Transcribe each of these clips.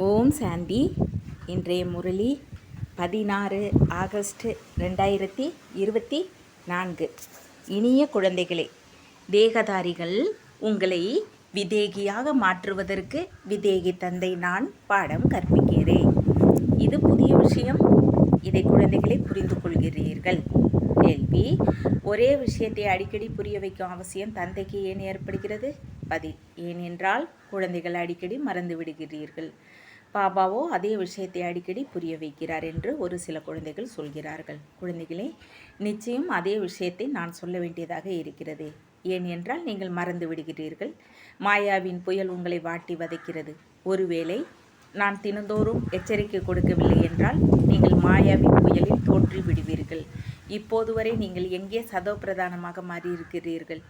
ஓம் சாந்தி. இன்றைய முரளி 16 ஆகஸ்ட் 2024. இனிய குழந்தைகளே, தேகதாரிகள் உங்களை விதேகியாக மாற்றுவதற்கு விதேகி தந்தை நான் பாடம் கற்பிக்கிறேன். இது புதிய விஷயம். இதை குழந்தைகளை புரிந்து கொள்கிறீர்கள். கேள்வி: ஒரே விஷயத்தை அடிக்கடி புரிய வைக்கும் அவசியம் தந்தைக்கு ஏன் ஏற்படுகிறது? பதில்: ஏனென்றால் குழந்தைகள் அடிக்கடி மறந்து விடுகிறீர்கள். பாபாவோ அதே விஷயத்தை அடிக்கடி புரிய வைக்கிறார் என்று ஒரு சில குழந்தைகள் சொல்கிறார்கள். குழந்தைகளே, நிச்சயம் அதே விஷயத்தை நான் சொல்ல வேண்டியதாக இருக்கிறது. ஏன் என்றால் நீங்கள் மறந்து விடுகிறீர்கள். மாயாவின் புயல் உங்களை வாட்டி வதைக்கிறது. ஒருவேளை நான் தினந்தோறும் எச்சரிக்கை கொடுக்கவில்லை என்றால் நீங்கள் மாயாவின் புயலில் தோற்றி விடுவீர்கள். இப்போது வரை நீங்கள் எங்கே சதோ பிரதானமாக மாறியிருக்கிறீர்கள்?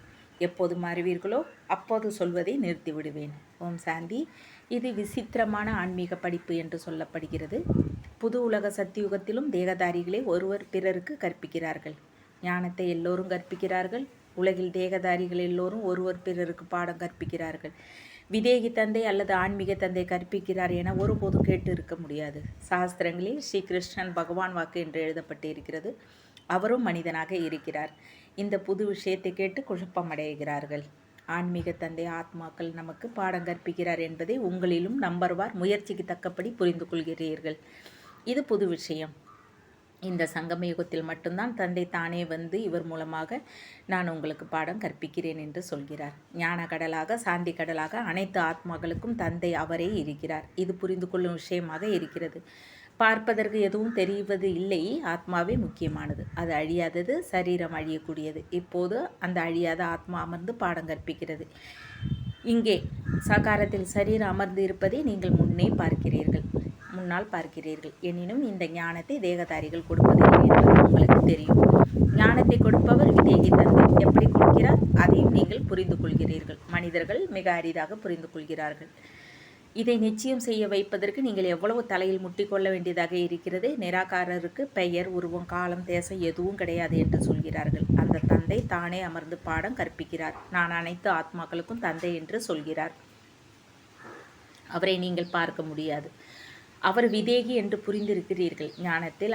எப்போது மாறுவீர்களோ அப்போது சொல்வதை நிறுத்திவிடுவேன். ஓம் சாந்தி. இது விசித்திரமான ஆன்மீக படிப்பு என்று சொல்லப்படுகிறது. புது உலக சத்தியுகத்திலும் தேகதாரிகளே ஒருவர் பிறருக்கு கற்பிக்கிறார்கள். ஞானத்தை எல்லோரும் கற்பிக்கிறார்கள். உலகில் தேகதாரிகள் எல்லோரும் ஒருவர் பிறருக்கு பாடம் கற்பிக்கிறார்கள். விதேகி தந்தை அல்லது ஆன்மீக தந்தை கற்பிக்கிறார் என ஒருபோதும் கேட்டு இருக்க முடியாது. சாஸ்திரங்களில் ஸ்ரீ கிருஷ்ணன் பகவான் வாக்கு என்று எழுதப்பட்டு இருக்கிறது. அவரும் மனிதனாக இருக்கிறார். இந்த புது விஷயத்தை கேட்டு குழப்பமடைகிறார்கள். ஆன்மீக தந்தை ஆத்மாக்கள் நமக்கு பாடம் கற்பிக்கிறார் என்பதை உங்களிலும் நம்பர்வார் முயற்சிக்கு தக்கபடி புரிந்து கொள்கிறீர்கள். இது புது விஷயம். இந்த சங்கம யுகத்தில் மட்டும்தான் தந்தை தானே வந்து இவர் மூலமாக நான் உங்களுக்கு பாடம் கற்பிக்கிறேன் என்று சொல்கிறார். ஞான கடலாக, சாந்தி கடலாக அனைத்து ஆத்மாக்களுக்கும் தந்தை அவரே இருக்கிறார். இது புரிந்து கொள்ளும் விஷயமாக இருக்கிறது. பார்ப்பதற்கு எதுவும் தெரிவது இல்லை. ஆத்மாவே முக்கியமானது. அது அழியாதது. சரீரம் அழியக்கூடியது. இப்போது அந்த அழியாத ஆத்மா அமர்ந்து பாடம் கற்பிக்கிறது. இங்கே சாகாரத்தில் சரீரம் அமர்ந்து இருப்பதை நீங்கள் முன்னால் பார்க்கிறீர்கள். எனினும் இந்த ஞானத்தை தேகதாரிகள் கொடுப்பதில்லை என்பது உங்களுக்கு தெரியும். ஞானத்தை கொடுப்பவர் விதேகி தந்தை. எப்படி கொடுக்கிறார் அதையும் நீங்கள் புரிந்து கொள்கிறீர்கள். மனிதர்கள் மிக அரிதாக புரிந்து கொள்கிறார்கள். இதை நிச்சயம் செய்ய வைப்பதற்கு நீங்கள் எவ்வளவு தலையில் முட்டிக்கொள்ள வேண்டியதாக இருக்கிறது. நிராகாரருக்கு பெயர், உருவம், காலம், தேசம் எதுவும் கிடையாது என்று சொல்கிறார்கள். அந்த தந்தை தானே அமர்ந்து பாடம் கற்பிக்கிறார். நான் அனைத்து ஆத்மாக்களுக்கும் தந்தை என்று சொல்கிறார். அவரை நீங்கள் பார்க்க முடியாது. அவர் விதேகி என்று புரிந்திருக்கிறீர்கள். ஞானத்தில்,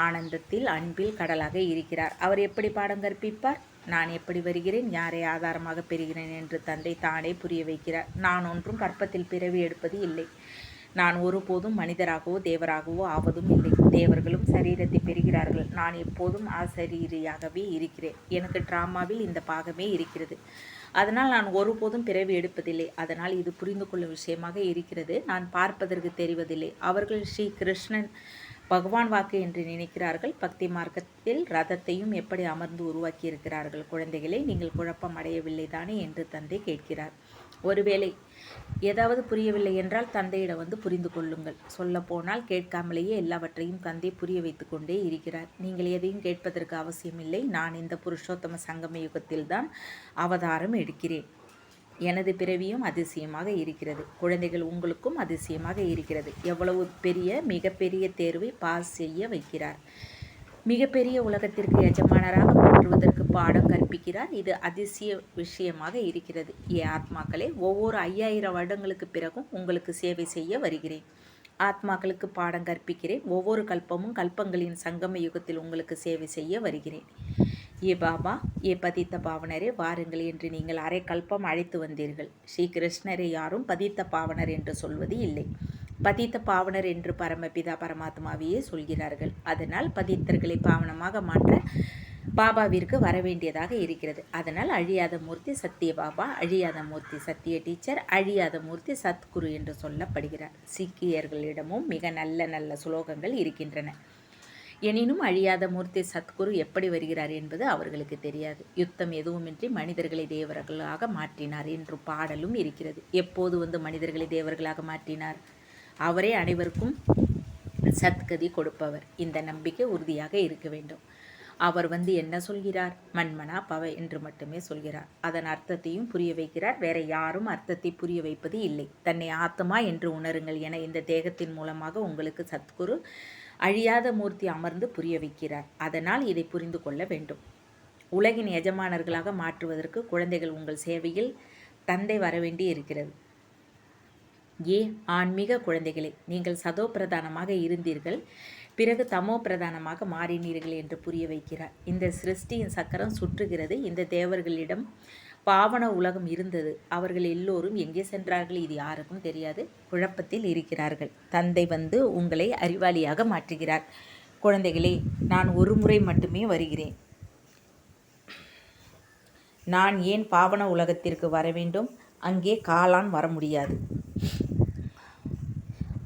ஆனந்தத்தில், அன்பில் கடலாக இருக்கிறார். அவர் எப்படி பாடம் கற்பிப்பார்? நான் எப்படி வருகிறேன், யாரை ஆதாரமாக பெறுகிறேன் என்று தந்தை தானே புரிய வைக்கிறார். நான் ஒன்றும் கற்பத்தில் பிறவி எடுப்பது இல்லை. நான் ஒருபோதும் மனிதராகவோ தேவராகவோ ஆவதும் இல்லை. தேவர்களும் சரீரத்தை பெறுகிறார்கள். நான் எப்போதும் ஆசரீரியாகவே இருக்கிறேன். எனக்கு டிராமாவில் இந்த பாகமே இருக்கிறது. அதனால் நான் ஒருபோதும் பிறவி எடுப்பதில்லை. அதனால் இது புரிந்து கொள்ளும் விஷயமாக இருக்கிறது. நான் பார்ப்பதற்கு தெரிவதில்லை. அவர்கள் ஸ்ரீ கிருஷ்ணன் பகவான் வாக்கு என்று நினைக்கிறார்கள். பக்தி மார்க்கத்தில் ரதத்தையும் எப்படி அமர்ந்து உருவாக்கி இருக்கிறார்கள். குழந்தைகளை, நீங்கள் குழப்பம் அடையவில்லை தானே என்று தந்தை கேட்கிறார். ஒருவேளை ஏதாவது புரியவில்லை என்றால் தந்தையிடம் வந்து புரிந்து கொள்ளுங்கள். சொல்ல போனால் கேட்காமலேயே எல்லாவற்றையும் தந்தை புரிய வைத்து கொண்டே இருக்கிறார். நீங்கள் எதையும் கேட்பதற்கு அவசியமில்லை. நான் இந்த புருஷோத்தம சங்கம யுகத்தில்தான் அவதாரம் எடுக்கிறேன். எனது பிறவியும் அதிசயமாக இருக்கிறது. குழந்தைகள், உங்களுக்கும் அதிசயமாக இருக்கிறது. எவ்வளவு மிகப்பெரிய தேர்வை பாஸ் செய்ய வைக்கிறார். மிகப்பெரிய உலகத்திற்கு எஜமானராக மாற்றுவதற்கு பாடம் கற்பிக்கிறார். இது அதிசய விஷயமாக இருக்கிறது. ஆத்மாக்களே, ஒவ்வொரு 5000 வருடங்களுக்கு பிறகும் உங்களுக்கு சேவை செய்ய வருகிறேன். ஆத்மாக்களுக்கு பாடம் கற்பிக்கிறேன். ஒவ்வொரு கல்பமும் கல்பங்களின் சங்கம யுகத்தில் உங்களுக்கு சேவை செய்ய வருகிறேன். பாபா, பதித்த பாவனரே, வாருங்கள் என்று நீங்கள் அரை கல்பம் அழைத்து வந்தீர்கள். ஸ்ரீ கிருஷ்ணரை யாரும் பதித்த பாவனர் என்று சொல்வது இல்லை. பதித்த பாவனர் என்று பரமபிதா பரமாத்மாவையே சொல்கிறார்கள். அதனால் பதித்தர்களை பாவனமாக மாற்ற பாபாவிற்கு வரவேண்டியதாக இருக்கிறது. அதனால் அழியாத மூர்த்தி சத்திய பாபா, அழியாத மூர்த்தி சத்திய டீச்சர், அழியாத மூர்த்தி சத்குரு என்று சொல்லப்படுகிறார். சீக்கியர்களிடமும் மிக நல்ல நல்ல சுலோகங்கள் இருக்கின்றன. எனினும் அழியாத மூர்த்தி சத்குரு எப்படி வருகிறார் என்பது அவர்களுக்கு தெரியாது. யுத்தம் எதுவுமின்றி மனிதர்களை தேவர்களாக மாற்றினார் என்று பாடலும் இருக்கிறது. எப்போது வந்து மனிதர்களை தேவர்களாக மாற்றினார்? அவரே அனைவருக்கும் சத்கதி கொடுப்பவர். இந்த நம்பிக்கை உறுதியாக இருக்க வேண்டும். அவர் வந்து என்ன சொல்கிறார்? மன்மனா பவ என்று மட்டுமே சொல்கிறார். அதன் அர்த்தத்தையும் புரிய வைக்கிறார். வேற யாரும் அர்த்தத்தை புரிய வைப்பது இல்லை. தன்னை ஆத்மா என்று உணருங்கள் என இந்த தேகத்தின் மூலமாக உங்களுக்கு சத்குரு அழியாத மூர்த்தி அமர்ந்து புரிய வைக்கிறார். அதனால் இதை புரிந்து கொள்ள வேண்டும். உலகின் எஜமானர்களாக மாற்றுவதற்கு குழந்தைகள் உங்கள் சேவையில் தந்தை வரவேண்டி இருக்கிறது. ஆன்மீக குழந்தைகளே, நீங்கள் சதோ பிரதானமாக இருந்தீர்கள், பிறகு தமோ பிரதானமாக மாறினீர்கள் என்று புரிய வைக்கிறார். இந்த சிருஷ்டியின் சக்கரம் சுற்றுகிறது. இந்த தேவர்களிடம் பாவன உலகம் இருந்தது. அவர்கள் எல்லோரும் எங்கே சென்றார்கள்? இது யாருக்கும் தெரியாது. குழப்பத்தில் இருக்கிறார்கள். தந்தை வந்து உங்களை அறிவாளியாக மாற்றுகிறார். குழந்தைகளே, நான் ஒரு முறை மட்டுமே வருகிறேன். நான் ஏன் பாவன உலகத்திற்கு வர வேண்டும்? அங்கே காலான் வர முடியாது.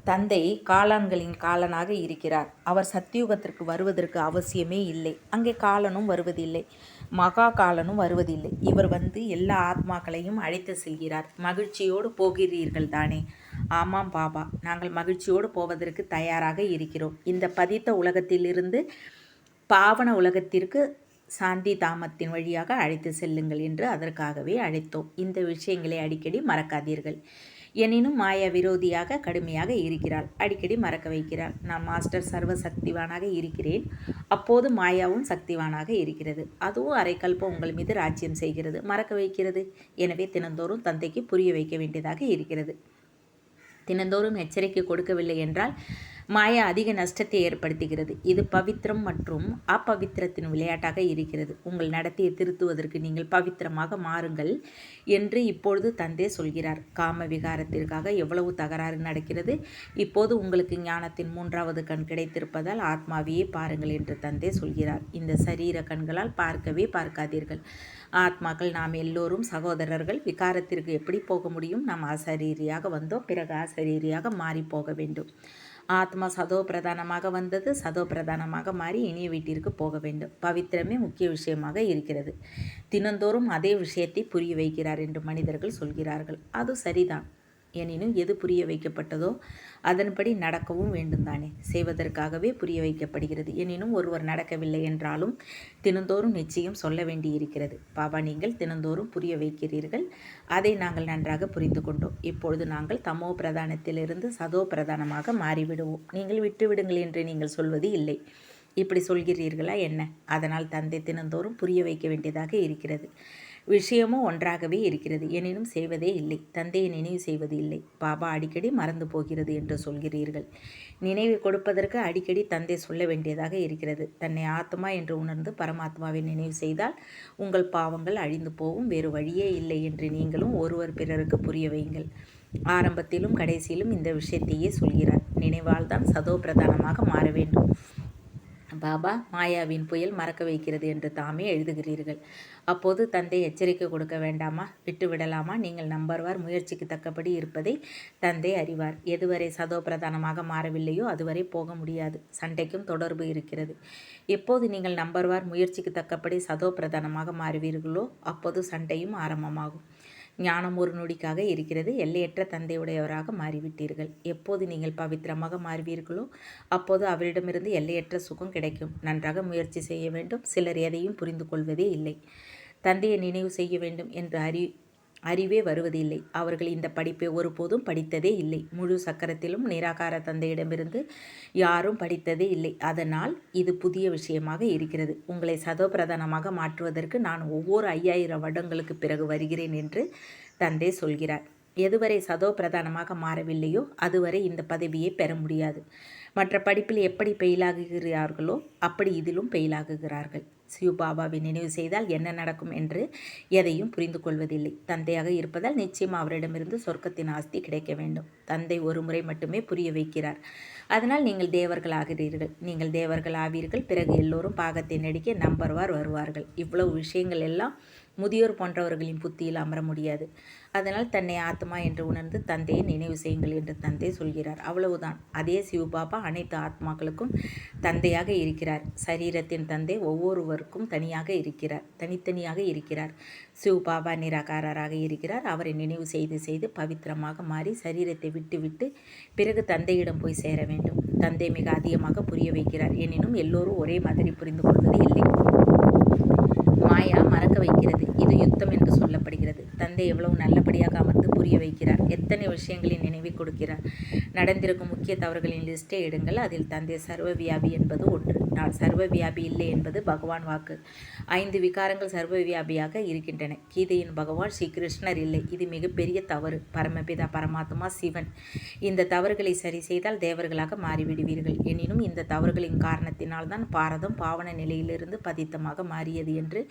தந்தை காளான்களின் காலனாக இருக்கிறார். அவர் சத்தியுகத்திற்கு வருவதற்கு அவசியமே இல்லை. அங்கே காலனும் வருவதில்லை, மகா காலனும் வருவதில்லை. இவர் வந்து எல்லா ஆத்மாக்களையும் அழைத்து செல்கிறார். மகிழ்ச்சியோடு போகிறீர்கள் தானே? ஆமாம் பாபா, நாங்கள் மகிழ்ச்சியோடு போவதற்கு தயாராக இருக்கிறோம். இந்த பதித்த உலகத்திலிருந்து பாவன உலகத்திற்கு சாந்தி தாமத்தின் வழியாக அழைத்து செல்லுங்கள் என்று அதற்காகவே அழைத்தோம். இந்த விஷயங்களை அடிக்கடி மறக்காதீர்கள். எனினும் மாயா விரோதியாக கடுமையாக இருக்கிறாள். அடிக்கடி மறக்க வைக்கிறாள். நான் மாஸ்டர் சர்வ சக்திவானாக இருக்கிறேன். அப்போது மாயாவும் சக்திவானாக இருக்கிறது. அதுவும் அரைக்கல்பம் உங்கள் மீது ராஜ்யம் செய்கிறது, மறக்க வைக்கிறது. எனவே தினந்தோறும் தந்தைக்கு புரிய வைக்க வேண்டியதாக இருக்கிறது. தினந்தோறும் எச்சரிக்கை கொடுக்கவில்லை என்றால் மாயா அதிக நஷ்டத்தை ஏற்படுத்துகிறது. இது பவித்திரம் மற்றும் அப்பவித்திரத்தின் விளையாட்டாக இருக்கிறது. உங்கள் நடத்தையை திருத்துவதற்கு நீங்கள் பவித்திரமாக மாறுங்கள் என்று இப்பொழுது தந்தை சொல்கிறார். காம விகாரத்திற்காக எவ்வளவு தகராறு நடக்கிறது. இப்போது உங்களுக்கு ஞானத்தின் 3வது கண் கிடைத்திருப்பதால் ஆத்மாவையே பாருங்கள் என்று தந்தை சொல்கிறார். இந்த சரீர கண்களால் பார்க்கவே பார்க்காதீர்கள். ஆத்மாக்கள் நாம் எல்லோரும் சகோதரர்கள். விகாரத்திற்கு எப்படி போக முடியும்? நாம் அசரீரியாக வந்தோம், பிறகு அசரீரியாக மாறி போக வேண்டும். ஆத்மா சதோ பிரதானமாக வந்தது, சதோ பிரதானமாக மாறி இனிய வீட்டிற்கு போக வேண்டும். பவித்திரமே முக்கிய விஷயமாக இருக்கிறது. தினந்தோறும் அதே விஷயத்தை புரிய வைக்கிறார் என்று மனிதர்கள் சொல்கிறார்கள். அது சரிதான். எனினும் எது புரிய வைக்கப்பட்டதோ அதன்படி நடக்கவும் வேண்டும் தானே? செய்வதற்காகவே புரிய வைக்கப்படுகிறது. எனினும் ஒருவர் நடக்கவில்லை என்றாலும் தினந்தோறும் நிச்சயம் சொல்ல வேண்டியிருக்கிறது. பாபா, நீங்கள் தினந்தோறும் புரிய வைக்கிறீர்கள். அதை நாங்கள் நன்றாக புரிந்து கொண்டோம். இப்பொழுது நாங்கள் தமோ பிரதானத்திலிருந்து சதோ பிரதானமாக மாறிவிடுவோம். நீங்கள் விட்டுவிடுங்கள் என்று நீங்கள் சொல்வது இல்லை. இப்படி சொல்கிறீர்களா என்ன? அதனால் தந்தை தினந்தோறும் புரிய வைக்க வேண்டியதாக இருக்கிறது. விஷயமும் ஒன்றாகவே இருக்கிறது. எனினும் செய்வதே இல்லை. தந்தையை நினைவு செய்வது இல்லை. பாபா அடிக்கடி மறந்து போகிறது என்று சொல்கிறீர்கள். நினைவு கொடுப்பதற்கு அடிக்கடி தந்தை சொல்ல வேண்டியதாக இருக்கிறது. தன்னை ஆத்மா என்று உணர்ந்து பரமாத்மாவை நினைவு செய்தால் உங்கள் பாவங்கள் அழிந்து போகும். வேறு வழியே இல்லை என்று நீங்களும் ஒருவர் பிறருக்கு புரிய வையுங்கள். ஆரம்பத்திலும் கடைசியிலும் இந்த விஷயத்தையே சொல்கிறார். நினைவால் தான் சதோ பிரதானமாக மாற வேண்டும். பாபா, மாயாவின் புயல் மறக்க வைக்கிறது என்று தாமே எழுதுகிறீர்கள். அப்போது தந்தை எச்சரிக்கை கொடுக்க வேண்டாமா? விட்டுவிடலாமா? நீங்கள் நம்பர்வார் முயற்சிக்கு தக்கபடி இருப்பதை தந்தை அறிவார். எதுவரை சதோ பிரதானமாக மாறவில்லையோ அதுவரை போக முடியாது. சண்டைக்கும் தொடர்பு இருக்கிறது. எப்போது நீங்கள் நம்பர்வார் முயற்சிக்கு தக்கபடி சதோ பிரதானமாக மாறுவீர்களோ அப்போது சண்டையும் ஆரம்பமாகும். ஞானம் ஒரு நொடிக்காக இருக்கிறது. எல்லையற்ற தந்தையுடையவராக மாறிவிட்டீர்கள். எப்போது நீங்கள் பவித்திரமாக மாறுவீர்களோ அப்போது அவரிடமிருந்து எல்லையற்ற சுகம் கிடைக்கும். நன்றாக முயற்சி செய்ய வேண்டும். சிலர் எதையும் புரிந்து கொள்வதே இல்லை. தந்தையை நினைவு செய்ய வேண்டும் என்று அறிவே வருவதில்லை. அவர்கள் இந்த படிப்பை ஒருபோதும் படித்ததே இல்லை. முழு சக்கரத்திலும் நிராகார தந்தையிடமிருந்து யாரும் படித்ததே இல்லை. அதனால் இது புதிய விஷயமாக இருக்கிறது. உங்களை சதோபிரதானமாக மாற்றுவதற்கு நான் ஒவ்வொரு 5000 வருடங்களுக்கு பிறகு வருகிறேன் என்று தந்தை சொல்கிறார். எதுவரை சதோ பிரதானமாக மாறவில்லையோ அதுவரை இந்த பதவியை பெற முடியாது. மற்ற படிப்பில் எப்படி பெயிலாகுகிறார்களோ அப்படி இதிலும் பெயிலாகுகிறார்கள். சிவபாபாவை நினைவு செய்தால் என்ன நடக்கும் என்று எதையும் புரிந்து கொள்வதில்லை. தந்தையாக இருப்பதால் நிச்சயம் அவரிடமிருந்து சொர்க்கத்தின் ஆஸ்தி கிடைக்க வேண்டும். தந்தை ஒரு முறை மட்டுமே புரிய வைக்கிறார். அதனால் நீங்கள் தேவர்கள் ஆகிறீர்கள். நீங்கள் தேவர்கள் ஆவீர்கள். பிறகு எல்லோரும் பாகத்தை நடிக்க நம்பர்வார் வருவார்கள். இவ்வளவு விஷயங்கள் எல்லாம் முதியோர் போன்றவர்களின் புத்தியில் அமர முடியாது. அதனால் தன்னை ஆத்மா என்று உணர்ந்து தந்தையை நினைவு செய்யுங்கள் என்று தந்தை சொல்கிறார். அவ்வளவுதான். அதே சிவபாபா அனைத்து ஆத்மாக்களுக்கும் தந்தையாக இருக்கிறார். சரீரத்தின் தந்தை ஒவ்வொருவருக்கும் தனியாக இருக்கிறார், தனித்தனியாக இருக்கிறார். சிவபாபா நிராகாரராக இருக்கிறார். அவரை நினைவு செய்து செய்து பவித்திரமாக மாறி சரீரத்தை விட்டு பிறகு தந்தையிடம் போய் சேர வேண்டும். தந்தை மிக அதிகமாக புரிய வைக்கிறார். எனினும் எல்லோரும் ஒரே மாதிரி புரிந்து கொள்வது இல்லை. மாயா மறக்க வைக்கிறது. இது யுத்தம் என்று சொல்லப்படுகிறது. தந்தை எவ்வளவு நல்லபடியாக அமர்ந்து புரிய வைக்கிறார், எத்தனை விஷயங்களின் நினைவை கொடுக்கிறார். நடந்திருக்கும் முக்கிய தவறுகளின் லிஸ்ட்டை எடுங்கள். அதில் தந்தை சர்வ வியாபி என்பது ஒன்று. நான் சர்வ வியாபி இல்லை என்பது பகவான் வாக்கு. 5 விகாரங்கள் சர்வ வியாபியாக இருக்கின்றன. கீதையின் பகவான் ஸ்ரீ கிருஷ்ணர் இல்லை. இது மிகப்பெரிய தவறு. பரமபிதா பரமாத்மா சிவன். இந்த தவறுகளை சரி செய்தால் தேவர்களாக மாறிவிடுவீர்கள். எனினும் இந்த தவறுகளின் காரணத்தினால்தான் பாரதம் பாவன நிலையிலிருந்து பதித்தமாக மாறியது என்று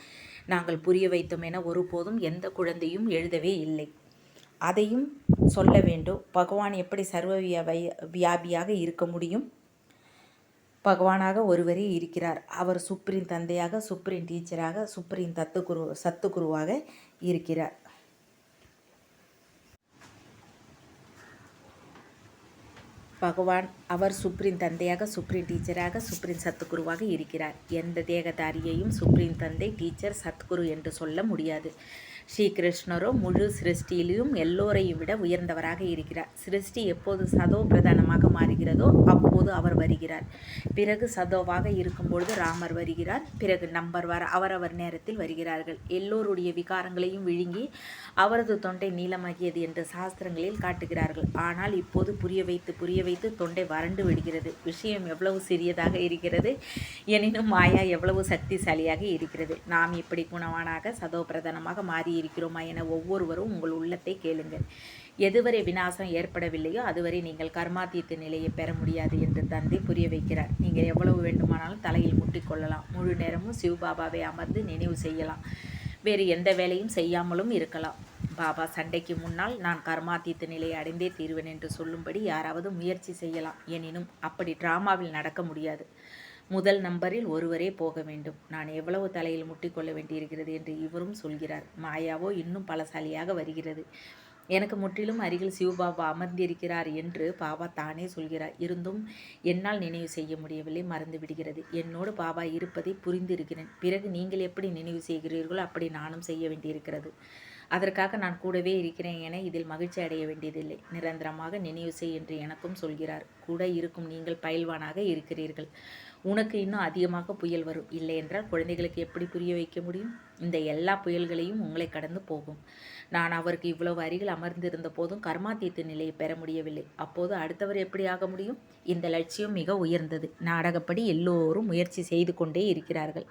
நாங்கள் புரிய வைத்தோம் என ஒருபோதும் எந்த குழந்தையும் எழுதவே இல்லை. அதையும் சொல்ல வேண்டும். பகவான் எப்படி சர்வ வியாபியாக இருக்க முடியும்? பகவானாக ஒருவரே இருக்கிறார். அவர் சுப்ரீம் தந்தையாக, சுப்ரீம் டீச்சராக, சுப்ரீம் சத்துகுருவாக இருக்கிறார். பகவான் அவர் சுப்ரீம் தந்தையாக, சுப்ரீம் டீச்சராக, சுப்ரீம் சத்துகுருவாக இருக்கிறார். எந்த தேகதாரியையும் சுப்ரீம் தந்தை, டீச்சர், சத்குரு என்று சொல்ல முடியாது. ஸ்ரீ கிருஷ்ணரோ முழு சிருஷ்டியிலும் எல்லோரையும் விட உயர்ந்தவராக இருக்கிறார். சிருஷ்டி எப்போது சதோ பிரதானமாக மாறுகிறதோ அப்போது அவர் வருகிறார். பிறகு சதோவாக இருக்கும்பொழுது ராமர் வருகிறார். பிறகு அவரவர் நேரத்தில் வருகிறார்கள். எல்லோருடைய விகாரங்களையும் விழுங்கி அவரது தொண்டை நீளமாகியது என்று சாஸ்திரங்களில் காட்டுகிறார்கள். ஆனால் இப்போது புரிய வைத்து தொண்டை வறண்டு விடுகிறது. விஷயம் எவ்வளவு சிறியதாக இருக்கிறது, எனினும் மாயா எவ்வளவு சக்திசாலியாக இருக்கிறது. நாம் இப்படி குணவானாக சதோ பிரதானமாக மாறி இருக்கிறோமா என ஒவ்வொருவரும் உங்கள் உள்ளத்தை கேளுங்கள். எதுவரை விநாசம் ஏற்படவில்லையோ அதுவரை நீங்கள் கர்மாதீத்த நிலையை பெற முடியாது என்று தந்தை புரிய வைக்கிறார். நீங்கள் எவ்வளவு வேண்டுமானாலும் தலையில் முட்டிக்கொள்ளலாம். முழு நேரமும் சிவபாபாவை அமர்ந்து நினைவு செய்யலாம். வேறு எந்த வேலையும் செய்யாமலும் இருக்கலாம். பாபா சண்டைக்கு முன்னால் நான் கர்மாதீத்த நிலையை அடைந்தே தீர்வேன் என்று சொல்லும்படி யாராவது முயற்சி செய்யலாம். எனினும் அப்படி டிராமாவில் நடக்க முடியாது. முதல் நம்பரில் ஒருவரே போக வேண்டும். நான் எவ்வளவு தலையில் முட்டிக்கொள்ள வேண்டியிருக்கிறது என்று இவரும் சொல்கிறார். மாயாவோ இன்னும் பலசாலியாக வருகிறது. எனக்கு முற்றிலும் அருகில் சிவபாபா அமர்ந்திருக்கிறார் என்று பாபா தானே சொல்கிறார். இருந்தும் என்னால் நினைவு செய்ய முடியவில்லை, மறந்து விடுகிறது. என்னோடு பாபா இருப்பதை புரிந்திருக்கிறேன். பிறகு நீங்கள் எப்படி நினைவு செய்கிறீர்களோ அப்படி நானும் செய்ய வேண்டியிருக்கிறது. அதற்காக நான் கூடவே இருக்கிறேன் என இதில் மகிழ்ச்சி அடைய வேண்டியதில்லை. நிரந்தரமாக நினைவு செய் என்று எனக்கும் சொல்கிறார். கூட இருக்கும் நீங்கள் பயில்வானாக இருக்கிறீர்கள். உனக்கு இன்னும் அதிகமாக புயல் வரும். இல்லை என்றால் குழந்தைகளுக்கு எப்படி புரிய வைக்க முடியும்? இந்த எல்லா புயல்களையும் உங்களை கடந்து போகும். நான் அவருக்கு இவ்வளவு அருகில் அமர்ந்திருந்த போதும் கர்மாதீத்த நிலையை பெற முடியவில்லை. அப்போது அடுத்தவர் எப்படி ஆக முடியும்? இந்த லட்சியம் மிக உயர்ந்தது. நாடகப்படி எல்லோரும் முயற்சி செய்து கொண்டே இருக்கிறார்கள்.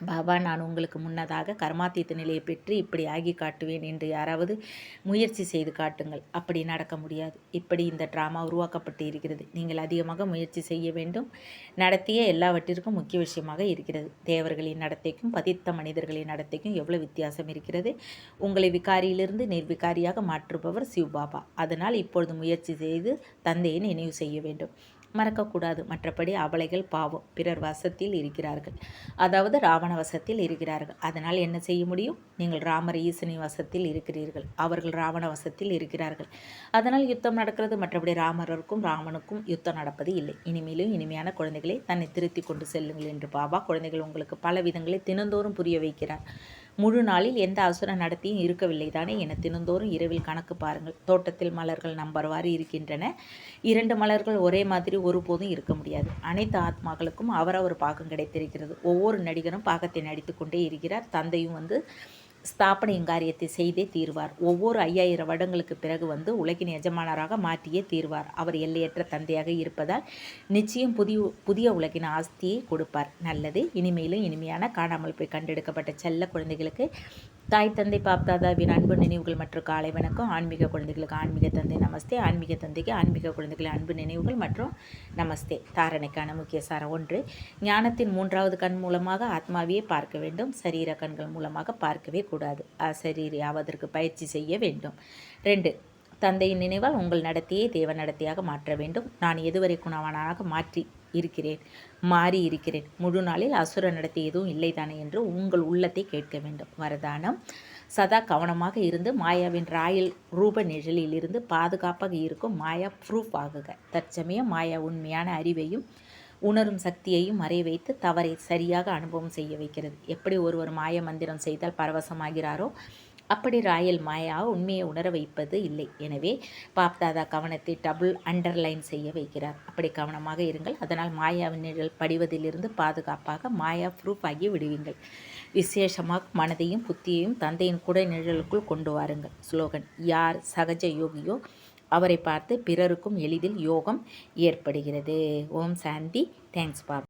பாபா நான் உங்களுக்கு முன்னதாக கர்மாதீத்த நிலையை பெற்று இப்படி ஆகி காட்டுவேன் என்று யாராவது முயற்சி செய்து காட்டுங்கள். அப்படி நடக்க முடியாது. இப்படி இந்த ட்ராமா உருவாக்கப்பட்டு இருக்கிறது. நீங்கள் அதிகமாக முயற்சி செய்ய வேண்டும். நடத்திய எல்லாவற்றிற்கும் முக்கிய விஷயமாக இருக்கிறது. தேவர்களின் நடத்தைக்கும் பதித்த மனிதர்களின் நடத்தைக்கும் எவ்வளவு வித்தியாசம் இருக்கிறது. உங்களை விகாரியிலிருந்து நிர்விகாரியாக மாற்றுபவர் சிவபாபா. அதனால் இப்பொழுது முயற்சி செய்து தந்தையை நினைவு செய்ய வேண்டும். மறக்கக்கூடாது. மற்றபடி அபலைகள் பாவம் பிறர் வசத்தில் இருக்கிறார்கள், அதாவது ராவண வசத்தில் இருக்கிறார்கள். அதனால் என்ன செய்ய முடியும்? நீங்கள் ராமர் ஈசனின் வசத்தில் இருக்கிறீர்கள், அவர்கள் ராவண வசத்தில் இருக்கிறார்கள். அதனால் யுத்தம் நடக்கிறது. மற்றபடி ராமருக்கும் ராவனுக்கும் யுத்தம் நடப்பது இல்லை. இனிமேலும் இனிமையான குழந்தைகளை தன்னை திருத்தி கொண்டு செல்லுங்கள் என்று பாபா குழந்தைகள் உங்களுக்கு பல விதங்களை தினந்தோறும் புரிய வைக்கிறார். முழு நாளில் எந்த அசுர நடத்தியும் இருக்கவில்லை தானே என தினந்தோறும் இரவில் கணக்கு பாருங்கள். தோட்டத்தில் மலர்கள் நம்பர்வாறு இருக்கின்றன. 2 மலர்கள் ஒரே மாதிரி ஒருபோதும் இருக்க முடியாது. அனைத்து ஆத்மாக்களுக்கும் அவரவர் பாகம் கிடைத்திருக்கிறது. ஒவ்வொரு நடிகரும் பாகத்தை நடித்து கொண்டே இருக்கிறார். தந்தையும் ஸ்தாபனையின் காரியத்தை செய்தே தீர்வார். ஒவ்வொரு 5000 வருடங்களுக்கு பிறகு உலகின் எஜமானராக மாற்றியே தீர்வார். அவர் எல்லையற்ற தந்தையாக இருப்பதால் நிச்சயம் புதிய உலகின் ஆஸ்தியை கொடுப்பார். நல்லது. இனிமேலும் இனிமையான காணாமல் போய் கண்டெடுக்கப்பட்ட செல்ல குழந்தைகளுக்கு தாய் தந்தை பாப்தாதாவின் அன்பு நினைவுகள் மற்றும் காலை வணக்கம். ஆன்மீக குழந்தைகளுக்கு ஆன்மீக தந்தை நமஸ்தே. ஆன்மீக தந்தைக்கு ஆன்மீக குழந்தைகளின் அன்பு நினைவுகள் மற்றும் நமஸ்தே. தாரணைக்கான முக்கிய சாரம் 1. ஞானத்தின் 3வது கண் மூலமாக ஆத்மாவையே பார்க்க வேண்டும். சரீர கண்கள் மூலமாக பார்க்கவே கூடாது. அசரீரி ஆவதற்கு பயிற்சி செய்ய வேண்டும். 2. தந்தையின் நினைவால் உங்கள் நடத்தையை தேவ நடத்தையாக மாற்ற வேண்டும். நான் எதுவரை குணவானாக மாறி இருக்கிறேன். முழு நாளில் அசுர நடத்தை எதுவும் இல்லைதானே என்று உங்கள் உள்ளத்தை கேட்க வேண்டும். வரதானம். சதா கவனமாக இருந்து மாயாவின் ராயல் ரூப நிழலில் இருந்து பாதுகாப்பாக இருக்கும் மாயா ப்ரூஃப் ஆகுக. தற்சமயம் மாயா உண்மையான அறிவையும் உணரும் சக்தியையும் மறை வைத்து தவறை சரியாக அனுபவம் செய்ய வைக்கிறது. எப்படி ஒருவர் மாய மந்திரம் செய்தால் பரவசமாகிறாரோ அப்படி ராயல் மாயா உண்மையை உணர வைப்பது இல்லை. எனவே பாப்தாதா கவனத்தை டபுள் அண்டர்லைன் செய்ய வைக்கிறார். அப்படி கவனமாக இருங்கள். அதனால் மாயாவின் நிழல் படிவதிலிருந்து பாதுகாப்பாக மாயா ப்ரூஃப் ஆகி விடுவீங்கள். விசேஷமாக மனதையும் புத்தியையும் தந்தையின் குடை நிழலுக்குள் கொண்டு வாருங்கள். ஸ்லோகன்: யார் சகஜ யோகியோ அவரை பார்த்து பிறருக்கும் எளிதில் யோகம் ஏற்படுகிறது. ஓம் சாந்தி. தேங்க்ஸ் பாபா.